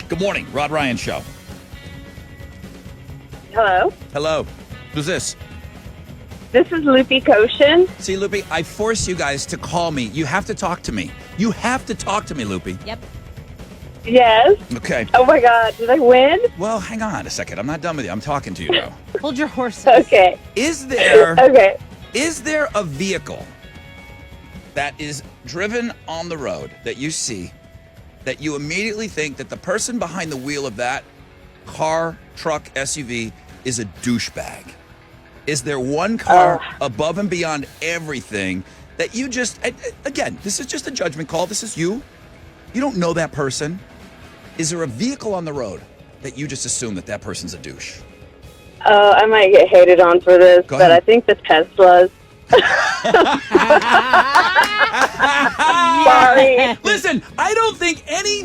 Good morning, Rod Ryan Show. Hello. Hello. Who's this? This is Loopy Koshin. See, Loopy, I force you guys to call me. You have to talk to me. You have to talk to me, Loopy. Yep. Yes. Okay. Oh my God, did I win? Well, hang on a second. I'm not done with you. I'm talking to you now. Hold your horses. Okay. Is there a vehicle that is driven on the road that you see that you immediately think that the person behind the wheel of that car, truck, SUV is a douchebag? Is there one car above and beyond everything that you just, again, this is just a judgment call. This is you. You don't know that person. Is there a vehicle on the road that you just assume that person's a douche? I might get hated on for this, Go but ahead. I think the Teslas. Sorry. Listen, I don't think any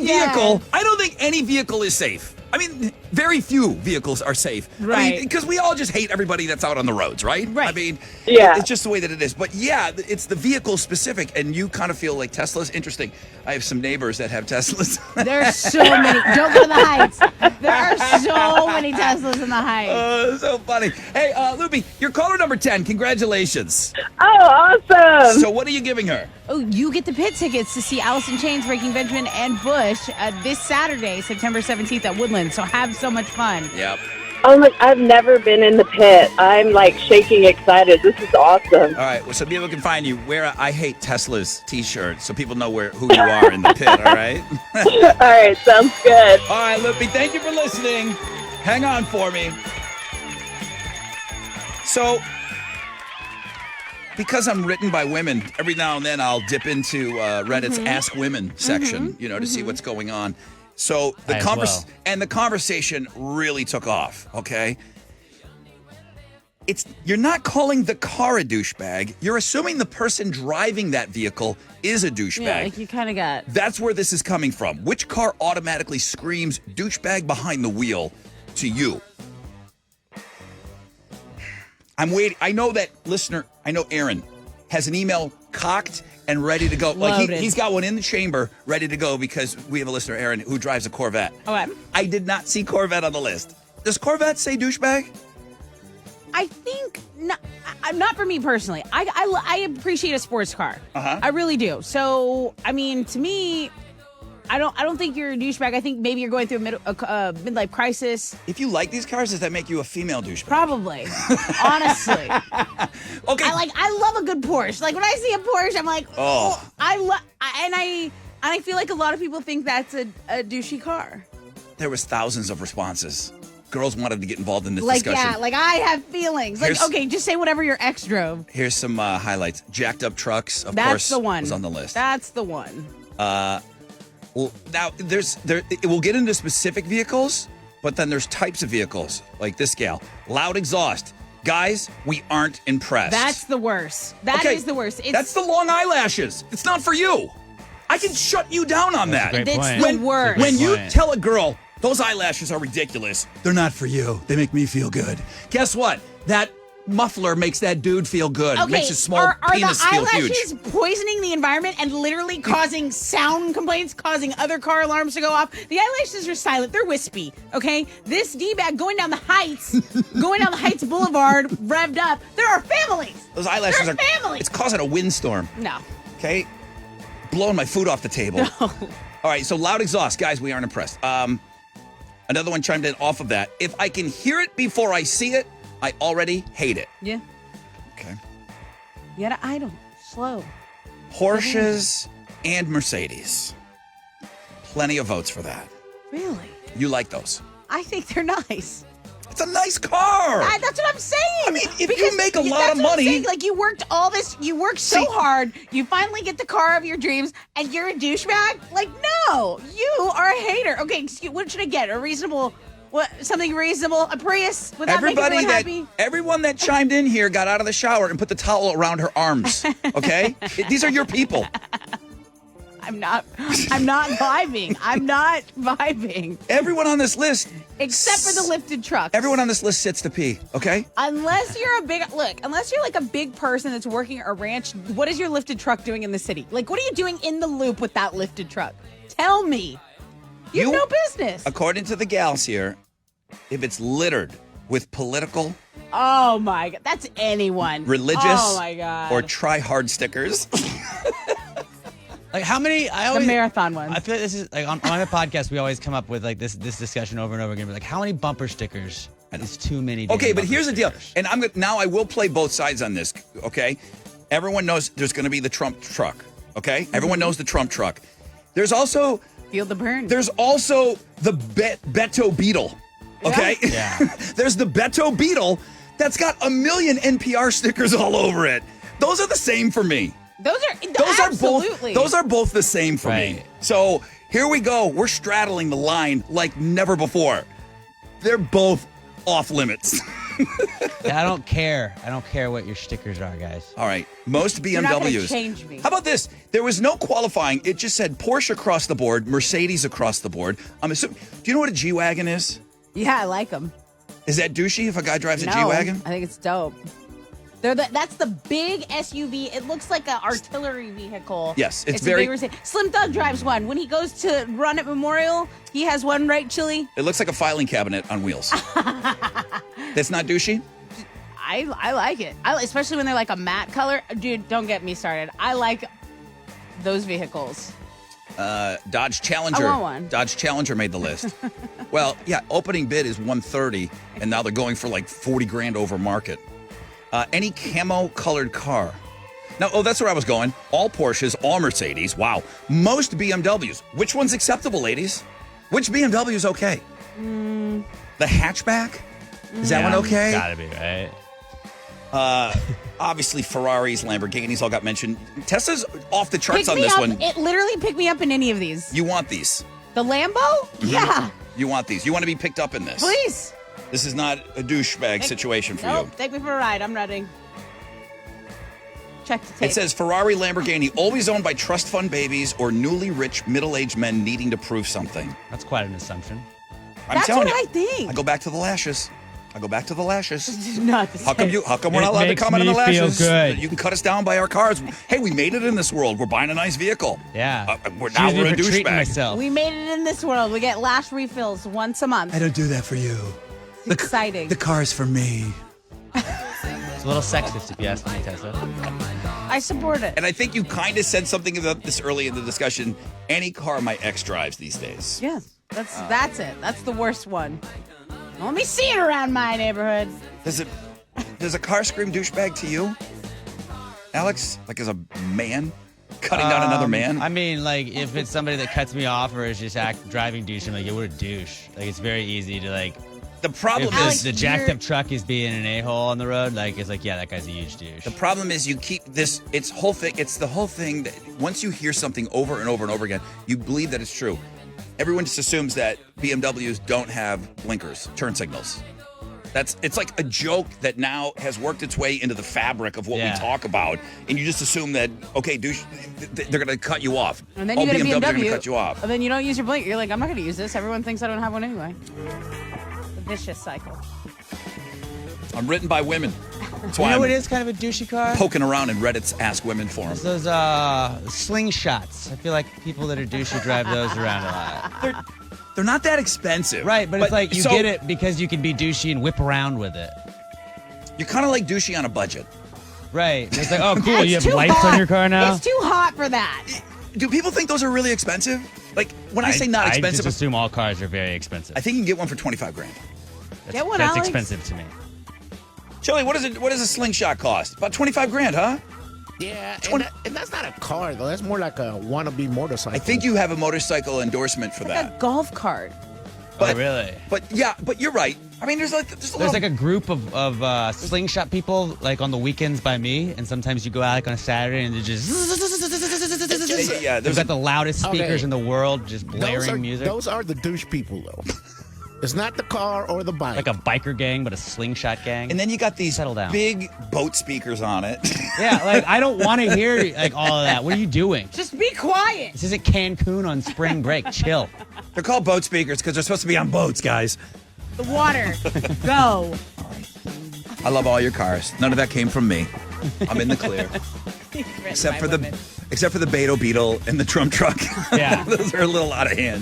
vehicle is safe. I mean, very few vehicles are safe. Right. Because we all just hate everybody that's out on the roads, right? Right. I mean, Yeah. it's just the way that it is. But yeah, it's the vehicle specific, and you kind of feel like Tesla's interesting. I have some neighbors that have Teslas. There's so many. Don't go to the Heights. There are so many Teslas in the Heights. Oh, so funny. Hey, Loopy, you're caller number 10. Congratulations. Oh, awesome. So what are you giving her? Oh, you get the pit tickets to see Alice in Chains, Breaking Benjamin, and Bush this Saturday, September 17th at Woodland. So have so much fun. Yep. Oh my, I've never been in the pit. I'm like shaking excited. This is awesome. All right, well, so people can find you. Wear a I Hate Teslas t-shirt so people know who you are in the pit, all right? All right, sounds good. All right, Loopy, thank you for listening. Hang on for me. So, because I'm written by women, every now and then I'll dip into Reddit's Ask Women section, to see what's going on. So the conversation really took off, okay? You're not calling the car a douchebag. You're assuming the person driving that vehicle is a douchebag. Yeah, like you kind of got. That's where this is coming from. Which car automatically screams douchebag behind the wheel to you? I'm waiting. I know that listener, Aaron, has an email cocked and ready to go. Like he's got one in the chamber ready to go because we have a listener, Aaron, who drives a Corvette. Okay. I did not see Corvette on the list. Does Corvette say douchebag? I think not for me personally. I appreciate a sports car. I really do. So I mean, to me, I don't think you're a douchebag. I think maybe you're going through a midlife crisis. If you like these cars, does that make you a female douchebag? Probably, honestly. Okay. I love a good Porsche. Like when I see a Porsche, I'm like, I feel like a lot of people think that's a douchey car. There was thousands of responses. Girls wanted to get involved in this Like, discussion. yeah, like I have feelings. Like, okay, just say whatever your ex drove. Here's some highlights. Jacked up trucks, of That's course, the one. was on the list. That's the one. Well, now we'll get into specific vehicles, but then there's types of vehicles like this gal. Loud exhaust. Guys, we aren't impressed. That's the worst. That is the worst. That's the long eyelashes. It's not for you. I can shut you down on that. It's the worst. When you tell a girl, those eyelashes are ridiculous, they're not for you. They make me feel good. Guess what? That muffler makes that dude feel good. Okay, Makes his small penis feel huge. Are the eyelashes poisoning the environment and literally causing sound complaints, causing other car alarms to go off? The eyelashes are silent. They're wispy, okay? This D-bag going down the Heights, Boulevard, revved up. There are families. Those eyelashes They're families. It's causing a windstorm. No. Okay? Blowing my food off the table. No. All right, so loud exhaust. Guys, we aren't impressed. Another one chimed in off of that. If I can hear it before I see it, I already hate it. Yeah. Okay. You gotta idle. Slow. Porsches and Mercedes. Plenty of votes for that. Really? You like those? I think they're nice. It's a nice car. That's what I'm saying. I mean, if you make a lot of money. Like, you worked so hard, you finally get the car of your dreams, and you're a douchebag? Like, no, you are a hater. Okay, what should I get? Something reasonable? A Prius? Would that make everyone happy? Everyone that chimed in here got out of the shower and put the towel around her arms, okay? These are your people. I'm not vibing. I'm not vibing. Everyone on this list. Except for the lifted trucks. Everyone on this list sits to pee, okay? Unless you're like a big person that's working a ranch, what is your lifted truck doing in the city? Like, what are you doing in the loop with that lifted truck? Tell me. You have no business. According to the gals here, if it's littered with political, oh my God, that's anyone. Religious, oh my God, or try hard stickers. Like how many? The marathon ones. I feel like this is like on the podcast. We always come up with like this discussion over and over again. But like, how many bumper stickers? It's too many. Okay, but here's the deal, and now I will play both sides on this. Okay, everyone knows there's going to be the Trump truck. Okay, everyone knows the Trump truck. There's also feel the burn. There's also the Beto Beetle. Okay, yeah. There's the Beto Beetle that's got 1 million NPR stickers all over it. Those are the same for me. Those are both the same for me. So here we go. We're straddling the line like never before. They're both off limits. Yeah, I don't care. I don't care what your stickers are, guys. All right. Most BMWs. You're not gonna change me. How about this? There was no qualifying. It just said Porsche across the board, Mercedes across the board. I'm assuming. Do you know what a G-Wagon is? Yeah, I like them. Is that douchey if a guy drives a G-Wagon? I think it's dope. That's the big SUV. It looks like an artillery vehicle. Yes, it's very... very... Slim Thug drives one. When he goes to run at Memorial, he has one, right, Chile? It looks like a filing cabinet on wheels. That's not douchey? I like it. Especially when they're like a matte color. Dude, don't get me started. I like those vehicles. Dodge Challenger. I want one. Dodge Challenger made the list. Well, yeah, opening bid is $130, and now they're going for like $40,000 over market. Any camo colored car. Now, that's where I was going. All Porsches, all Mercedes. Wow. Most BMWs. Which one's acceptable, ladies? Which BMW is okay? The hatchback? Is that one okay? Gotta be, right? Obviously, Ferraris, Lamborghinis all got mentioned. Tessa's off the charts on this one. It literally picked me up in any of these. You want these? The Lambo? Yeah. You want these. You want to be picked up in this. Please. This is not a douchebag situation for you. Take me for a ride. I'm ready. Check the tape. It says Ferrari, Lamborghini, always owned by trust fund babies or newly rich middle-aged men needing to prove something. That's quite an assumption. That's what I think. I go back to the lashes. This is not the same. How come we're not allowed to comment on the lashes? Feel good. You can cut us down by our cars. Hey, we made it in this world. We're buying a nice vehicle. Yeah. We're a douchebag. We made it in this world. We get lash refills once a month. I don't do that for you. It's exciting. The car's for me. It's a little sexist if you ask me, Tessa. I support it. And I think you kind of said something about this early in the discussion. Any car my ex drives these days. Yes. That's it. That's the worst one. Let me see it around my neighborhood. Does a car scream douchebag to you, Alex? Like as a man cutting down another man? I mean, like if it's somebody that cuts me off or is just driving douche, I'm like, yeah, what a douche. Like it's very easy to like. The problem is the jacked up truck is being an a-hole on the road. Like it's like, yeah, that guy's a huge douche. The problem is you keep this. It's the whole thing that once you hear something over and over and over again, you believe that it's true. Everyone just assumes that BMWs don't have blinkers, turn signals. It's like a joke that now has worked its way into the fabric of what we talk about, and you just assume that they're going to cut you off. And then you get a BMW, are going to cut you off. And then you don't use your blinker. You're like, I'm not going to use this. Everyone thinks I don't have one anyway. The vicious cycle. I'm written by women. That's why you know I'm what is kind of a douchey car? Poking around in Reddit's Ask Women forum. It's those slingshots. I feel like people that are douchey drive those around a lot. They're not that expensive. Right, but it's like you get it because you can be douchey and whip around with it. You're kind of like douchey on a budget. Right. It's like, oh, cool, you have lights on your car now? It's too hot for that. Do people think those are really expensive? Like, when I say not expensive... I just assume all cars are very expensive. I think you can get one for $25,000. Get one, That's Alex. expensive to me. Chili, what does a slingshot cost? About $25,000, huh? Yeah, and that's not a car, though. That's more like a wannabe motorcycle. I think you have a motorcycle endorsement for that. Like a golf cart. But, oh, really? But you're right. I mean, there's like a group of slingshot people like on the weekends by me, and sometimes you go out like on a Saturday and they're just yeah. They've got the loudest speakers in the world, just blaring music. Those are the douche people, though. It's not the car or the bike. Like a biker gang, but a slingshot gang. And then you got these big boat speakers on it. Yeah, like I don't want to hear like all of that. What are you doing? Just be quiet. This isn't Cancun on spring break. Chill. They're called boat speakers because they're supposed to be on boats, guys. The water. Go. I love all your cars. None of that came from me. I'm in the clear. Except for the Beto Beetle and the Trump truck. Yeah. Those are a little out of hand.